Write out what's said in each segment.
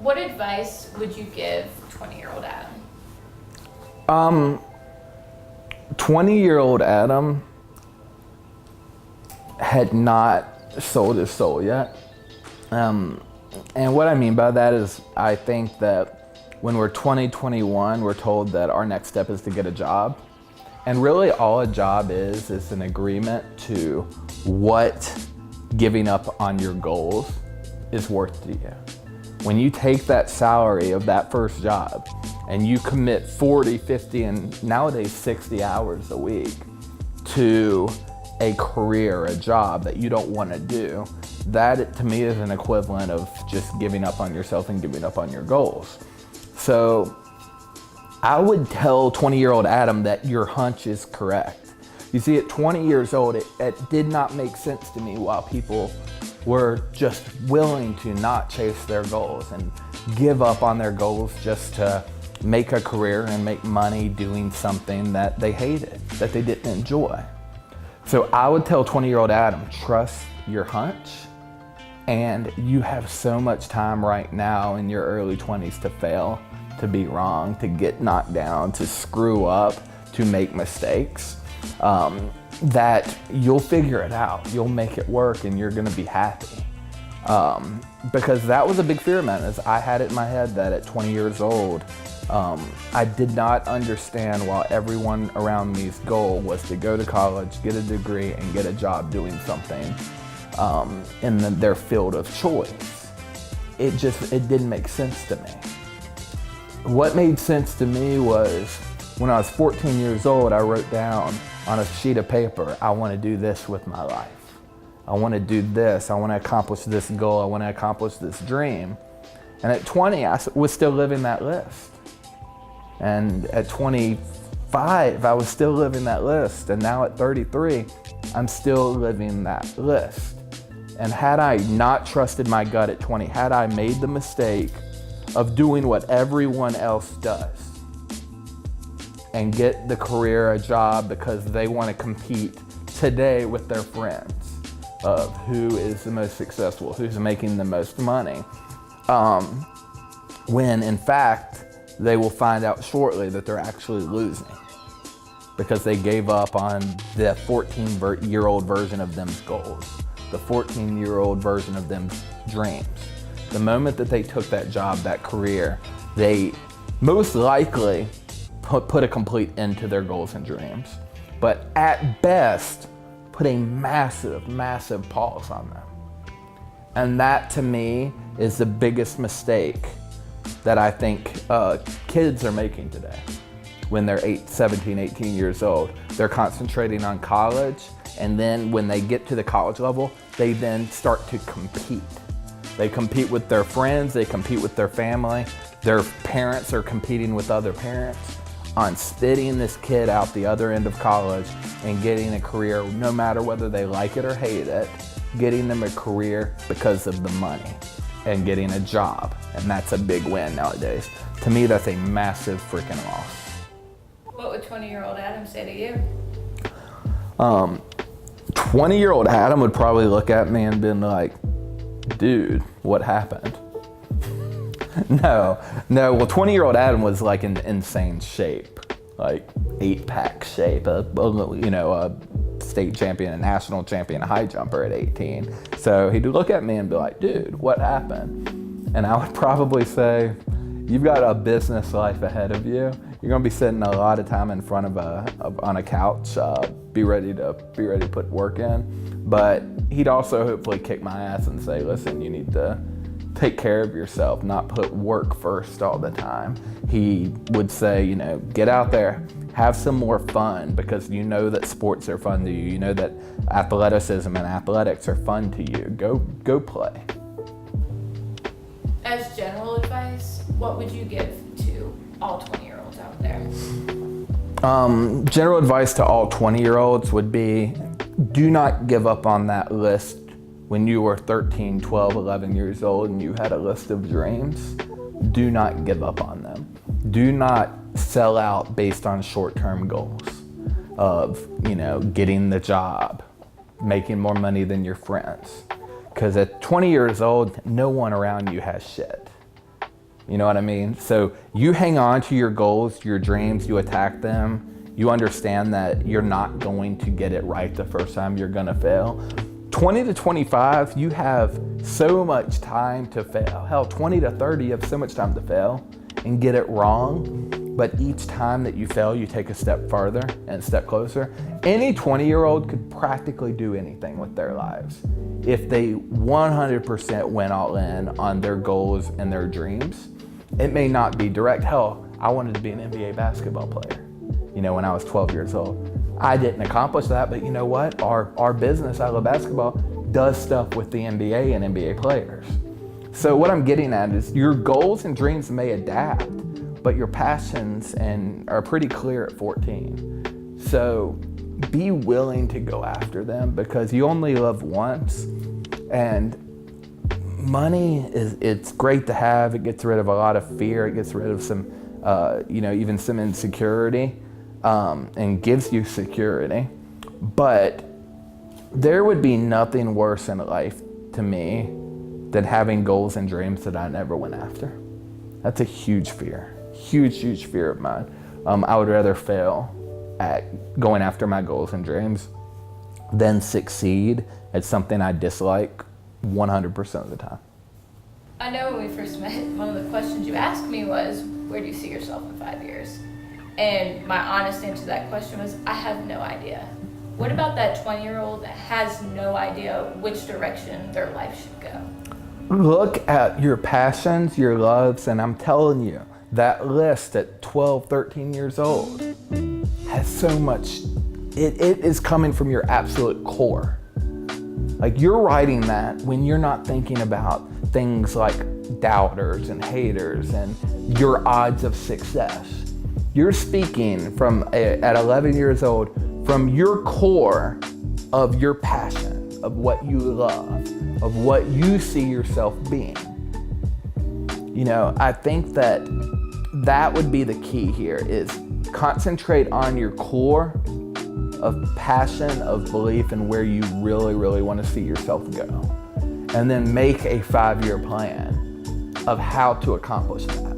What advice would you give 20-year-old Adam? 20-year-old Adam had not sold his soul yet. And what I mean by that is I think that when we're 20, 21, we're told that our next step is to get a job. And really all a job is an agreement to what giving up on your goals is worth to you. When you take that salary of that first job and you commit 40, 50, and nowadays 60 hours a week to a career, a job that you don't want to do, that to me is an equivalent of just giving up on yourself and giving up on your goals. So I would tell 20-year-old Adam that your hunch is correct. You see, at 20 years old, it did not make sense to me why people were just willing to not chase their goals and give up on their goals just to make a career and make money doing something that they hated, that they didn't enjoy. So I would tell 20-year-old Adam, trust your hunch, and you have so much time right now in your early 20s to fail, to be wrong, to get knocked down, to screw up, to make mistakes, that you'll figure it out. You'll make it work and you're gonna be happy. Because that was a big fear of mine, is I had it in my head that at 20 years old, I did not understand why everyone around me's goal was to go to college, get a degree, and get a job doing something in their field of choice. It didn't make sense to me. What made sense to me was when I was 14 years old, I wrote down on a sheet of paper, I want to do this with my life. I want to do this. I want to accomplish this goal. I want to accomplish this dream. And at 20, I was still living that list. And at 25, I was still living that list. And now at 33, I'm still living that list. And had I not trusted my gut at 20, had I made the mistake of doing what everyone else does and get the career, a job, because they want to compete today with their friends of who is the most successful, who's making the most money, when in fact, they will find out shortly that they're actually losing because they gave up on the 14-year-old version of them's goals, the 14-year-old version of them's dreams. The moment that they took that job, that career, they most likely put a complete end to their goals and dreams. But at best, put a massive, massive pause on them. And that to me is the biggest mistake that I think kids are making today. When they're 17, 18 years old, they're concentrating on college, and then when they get to the college level, they then start to compete. They compete with their friends, they compete with their family, their parents are competing with other parents on spitting this kid out the other end of college and getting a career, no matter whether they like it or hate it, getting them a career because of the money and getting a job. And that's a big win nowadays. To me, that's a massive freaking loss. What would 20-year-old Adam say to you? 20-year-old Adam would probably look at me and be like, dude, what happened? No. Well, 20-year-old Adam was like in insane shape, like 8-pack shape, a state champion, a national champion, a high jumper at 18. So he'd look at me and be like, dude, what happened? And I would probably say, you've got a business life ahead of you. You're gonna be sitting a lot of time in front of on a couch. Be ready to put work in. But he'd also hopefully kick my ass and say, listen, you need to take care of yourself, not put work first all the time. He would say, get out there, have some more fun, because you know that sports are fun to you. You know that athleticism and athletics are fun to you. Go play. As general advice, what would you give to all 20-year-olds out there? General advice to all 20-year-olds would be, do not give up on that list when you were 13, 12, 11 years old and you had a list of dreams. Do not give up on them. Do not sell out based on short-term goals of, getting the job, making more money than your friends. Because at 20 years old, no one around you has shit. You know what I mean? So you hang on to your goals, your dreams, you attack them. You understand that you're not going to get it right the first time, you're gonna fail. 20 to 25, you have so much time to fail. Hell, 20 to 30, you have so much time to fail and get it wrong. But each time that you fail, you take a step farther and a step closer. Any 20-year-old could practically do anything with their lives if they 100% went all in on their goals and their dreams. It may not be direct. Hell, I wanted to be an NBA basketball player, you know, when I was 12 years old. I didn't accomplish that, but you know what? Our business, I Love Basketball, does stuff with the NBA and NBA players. So what I'm getting at is your goals and dreams may adapt, but your passions are pretty clear at 14. So be willing to go after them because you only live once, and money it's great to have. It gets rid of a lot of fear. It gets rid of some, even some insecurity, and gives you security. But there would be nothing worse in life to me than having goals and dreams that I never went after. That's a huge fear. Huge fear of mine. I would rather fail at going after my goals and dreams than succeed at something I dislike 100% of the time. I know when we first met, one of the questions you asked me was, where do you see yourself in 5 years? And my honest answer to that question was, I have no idea. What about that 20-year-old that has no idea which direction their life should go? Look at your passions, your loves, and I'm telling you, that list at 12, 13 years old has so much, it is coming from your absolute core. Like you're writing that when you're not thinking about things like doubters and haters and your odds of success. You're speaking from, at 11 years old, from your core of your passion, of what you love, of what you see yourself being. You know, I think that would be the key here is concentrate on your core of passion, of belief, and where you really want to see yourself go. And then make a 5-year plan of how to accomplish that.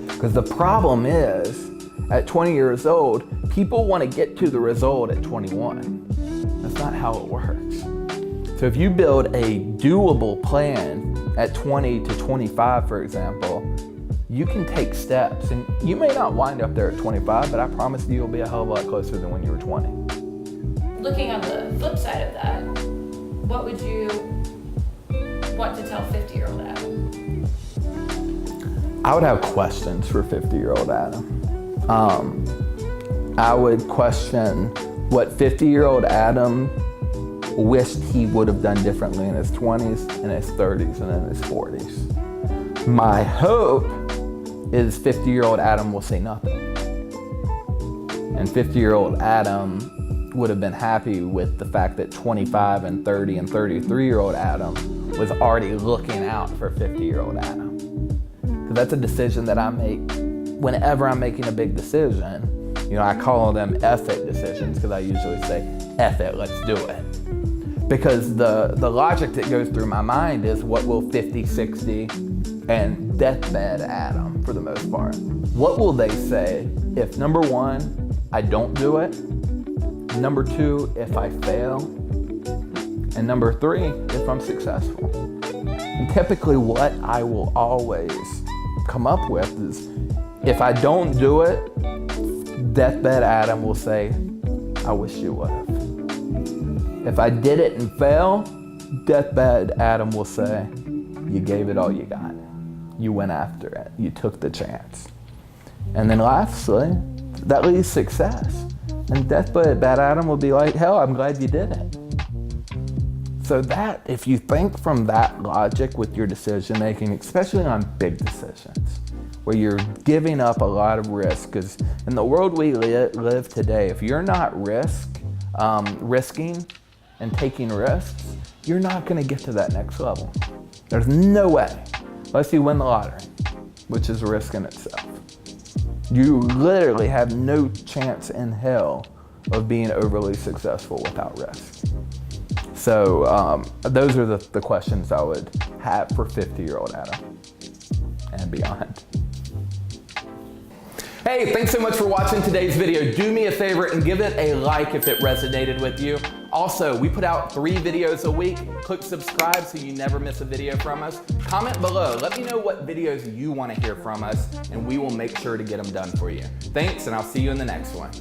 Because the problem is, at 20 years old, people want to get to the result at 21. That's not how it works. So if you build a doable plan at 20 to 25, for example, you can take steps, and you may not wind up there at 25, but I promise you you'll be a hell of a lot closer than when you were 20. Looking on the flip side of that, what would you want to tell 50-year-old Adam? I would have questions for 50-year-old Adam. I would question what 50-year-old Adam wished he would have done differently in his 20s, in his 30s, and in his 40s. My hope is 50-year-old Adam will say nothing. And 50-year-old Adam would have been happy with the fact that 25 and 30 and 33-year-old Adam was already looking out for 50-year-old Adam. Because that's a decision that I make whenever I'm making a big decision. You know, I call them F it decisions because I usually say, F it, let's do it. Because the logic that goes through my mind is what will 50, 60, and deathbed Adam, for the most part. What will they say if, number one, I don't do it, number two, if I fail, and number three, if I'm successful? And typically what I will always come up with is, if I don't do it, deathbed Adam will say, I wish you would have. If I did it and fail, deathbed Adam will say, you gave it all you got. You went after it. You took the chance. And then lastly, that leads success. And deathbed Adam will be like, hell, I'm glad you did it. So that, if you think from that logic with your decision making, especially on big decisions, where you're giving up a lot of risk, because in the world we live today, if you're not risking and taking risks, you're not gonna get to that next level. There's no way, unless you win the lottery, which is a risk in itself. You literally have no chance in hell of being overly successful without risk. So those are the questions I would have for 50-year-old Adam. and beyond. Hey, thanks so much for watching today's video. Do me a favor and give it a like if it resonated with you. Also, we put out 3 videos a week. Click subscribe so you never miss a video from us. Comment below. Let me know what videos you want to hear from us, and we will make sure to get them done for you. Thanks, and I'll see you in the next one.